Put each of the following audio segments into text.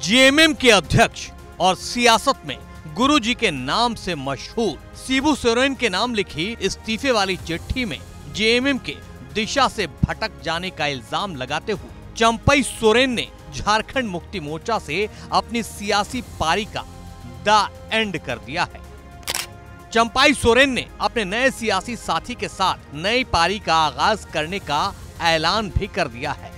JMM के अध्यक्ष और सियासत में गुरुजी के नाम से मशहूर शिबू सोरेन के नाम लिखी इस्तीफे वाली चिट्ठी में जेएमएम के दिशा से भटक जाने का इल्जाम लगाते हुए चंपई सोरेन ने झारखंड मुक्ति मोर्चा से अपनी सियासी पारी का द एंड कर दिया है। चंपई सोरेन ने अपने नए सियासी साथी के साथ नई पारी का आगाज करने का ऐलान भी कर दिया है।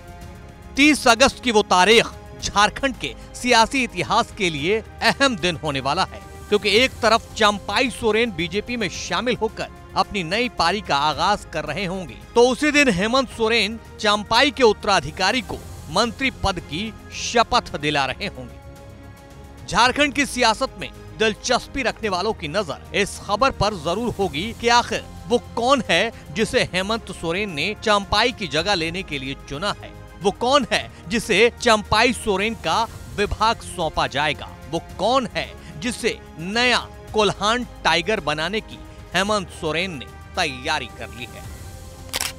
30 अगस्त की वो तारीख झारखंड के सियासी इतिहास के लिए अहम दिन होने वाला है, क्योंकि एक तरफ चंपई सोरेन बीजेपी में शामिल होकर अपनी नई पारी का आगाज कर रहे होंगे, तो उसी दिन हेमंत सोरेन चंपई के उत्तराधिकारी को मंत्री पद की शपथ दिला रहे होंगे। झारखंड की सियासत में दिलचस्पी रखने वालों की नजर इस खबर पर जरूर होगी कि आखिर वो कौन है जिसे हेमंत सोरेन ने चंपई की जगह लेने के लिए चुना है। वो कौन है जिसे चंपई सोरेन का विभाग सौंपा जाएगा। वो कौन है जिसे नया कोल्हान टाइगर बनाने की हेमंत सोरेन ने तैयारी कर ली है।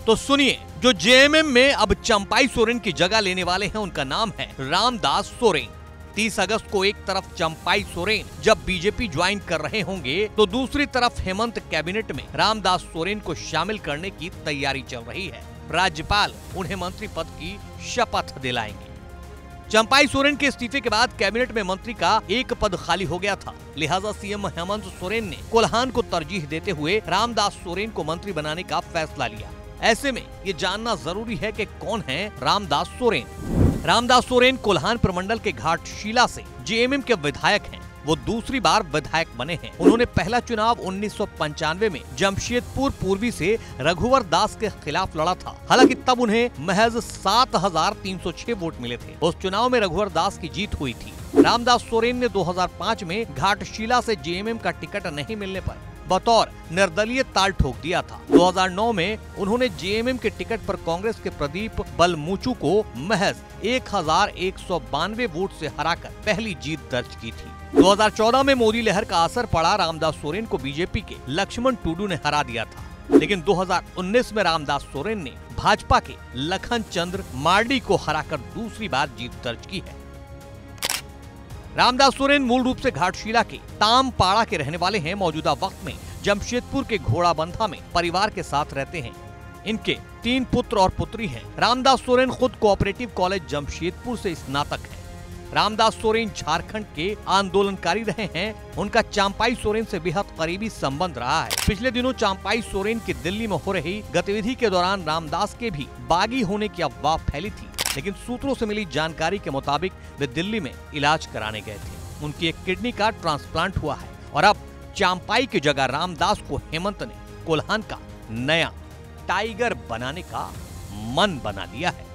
तो सुनिए, जो जेएमएम में अब चंपई सोरेन की जगह लेने वाले हैं उनका नाम है रामदास सोरेन। 30 अगस्त को एक तरफ चंपई सोरेन जब बीजेपी ज्वाइन कर रहे होंगे, तो दूसरी तरफ हेमंत कैबिनेट में रामदास सोरेन को शामिल करने की तैयारी चल रही है। राज्यपाल उन्हें मंत्री पद की शपथ दिलाएंगे। चंपई सोरेन के इस्तीफे के बाद कैबिनेट में मंत्री का एक पद खाली हो गया था, लिहाजा सीएम हेमंत सोरेन ने कोल्हान को तरजीह देते हुए रामदास सोरेन को मंत्री बनाने का फैसला लिया। ऐसे में ये जानना जरूरी है कि कौन है रामदास सोरेन। रामदास सोरेन कोल्हान प्रमंडल के घाटशिला से जेएमएम के विधायक हैं। वो दूसरी बार विधायक बने हैं। उन्होंने पहला चुनाव 1995 में जमशेदपुर पूर्वी से रघुवर दास के खिलाफ लड़ा था। हालांकि तब उन्हें महज 7,306 वोट मिले थे। उस चुनाव में रघुवर दास की जीत हुई थी। रामदास सोरेन ने 2005 में घाटशिला से जेएमएम का टिकट नहीं मिलने पर बतौर निर्दलीय ताल ठोक दिया था। 2009 में उन्होंने जेएमएम के टिकट पर कांग्रेस के प्रदीप बलमुचु को महज 1,192 वोट से हराकर पहली जीत दर्ज की थी। 2014 में मोदी लहर का असर पड़ा, रामदास सोरेन को बीजेपी के लक्ष्मण टुडू ने हरा दिया था। लेकिन 2019 में रामदास सोरेन ने भाजपा के लखन चंद्र मार्डी को हराकर दूसरी बार जीत दर्ज की है। रामदास सोरेन मूल रूप से घाटशिला के तामपाड़ा के रहने वाले हैं। मौजूदा वक्त में जमशेदपुर के घोड़ाबंधा में परिवार के साथ रहते हैं। इनके 3 पुत्र और पुत्री हैं। रामदास सोरेन खुद कोऑपरेटिव कॉलेज जमशेदपुर से स्नातक हैं। रामदास सोरेन झारखंड के आंदोलनकारी रहे हैं। उनका चंपई सोरेन से बेहद करीबी संबंध रहा है। पिछले दिनों चंपई सोरेन की दिल्ली में हो रही गतिविधि के दौरान रामदास के भी बागी होने की अफवाह फैली थी, लेकिन सूत्रों से मिली जानकारी के मुताबिक वे दिल्ली में इलाज कराने गए थे। उनकी एक किडनी का ट्रांसप्लांट हुआ है और अब चंपई की जगह रामदास को हेमंत ने कोल्हान का नया टाइगर बनाने का मन बना लिया है।